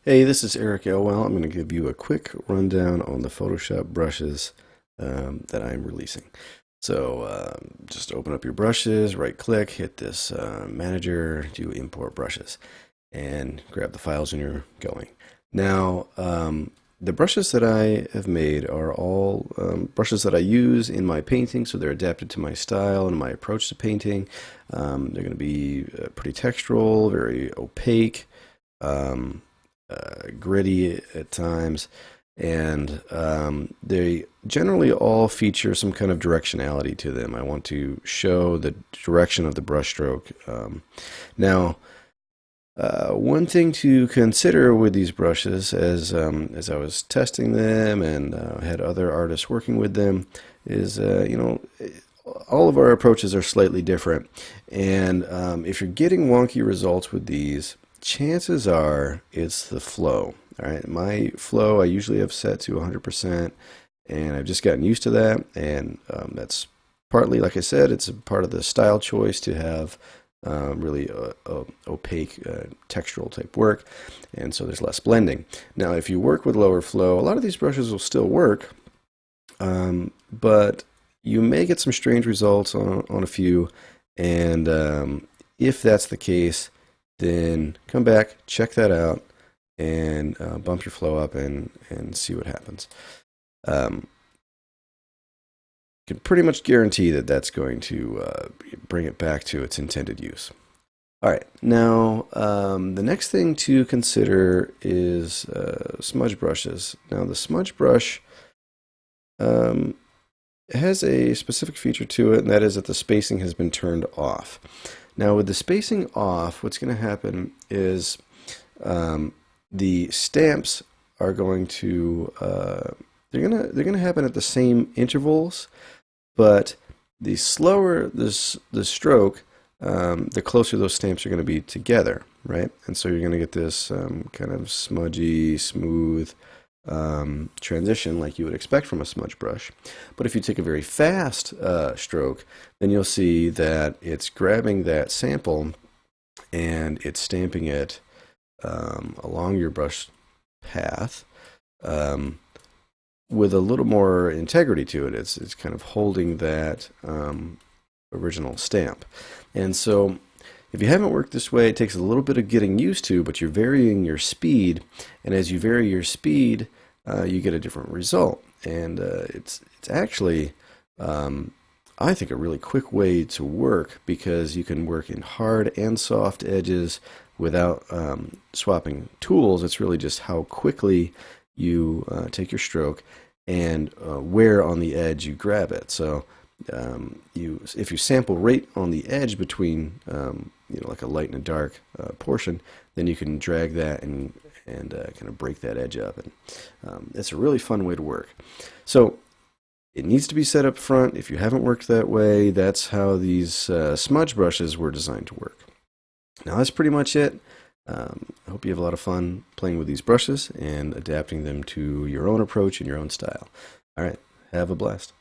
Hey, this is Eric Elwell. I'm going to give you a quick rundown on the Photoshop brushes that I'm releasing. Just open up your brushes, right click, hit this manager, do import brushes, and grab the files when you're going. Now, the brushes that I have made are all brushes that I use in my painting, so they're adapted to my style and my approach to painting. They're going to be pretty textural, very opaque. Um, Gritty at times, and they generally all feature some kind of directionality to them. I want to show the direction of the brushstroke. Now, one thing to consider with these brushes, as I was testing them and had other artists working with them, is all of our approaches are slightly different, and if you're getting wonky results with these, chances are it's the flow. All right, my flow I usually have set to 100%, and I've just gotten used to that. And that's partly, like I said, it's a part of the style choice to have really opaque textural type work, and so there's less blending. Now, if you work with lower flow, a lot of these brushes will still work, but you may get some strange results on a few, and if that's the case, then come back, check that out, and bump your flow up and see what happens. Can pretty much guarantee that that's going to bring it back to its intended use. All right, now the next thing to consider is smudge brushes. Now the smudge brush has a specific feature to it, and that is that the spacing has been turned off. Now with the spacing off, what's going to happen is the stamps are going to they're gonna happen at the same intervals, but the slower the stroke, the closer those stamps are going to be together, right? And so you're going to get this kind of smudgy, smooth transition like you would expect from a smudge brush. But if you take a very fast stroke, then you'll see that it's grabbing that sample and it's stamping it along your brush path with a little more integrity to it. It's kind of holding that original stamp. And so if you haven't worked this way, it takes a little bit of getting used to, but you're varying your speed, and as you vary your speed, you get a different result. And it's actually, I think, a really quick way to work, because you can work in hard and soft edges without swapping tools. It's really just how quickly you take your stroke and where on the edge you grab it. So if you sample right on the edge between like a light and a dark portion, then you can drag that and kind of break that edge up, and it's a really fun way to work. So it needs to be set up front. If you haven't worked that way, that's how these smudge brushes were designed to work. Now that's pretty much it. I hope you have a lot of fun playing with these brushes and adapting them to your own approach and your own style. All right, have a blast.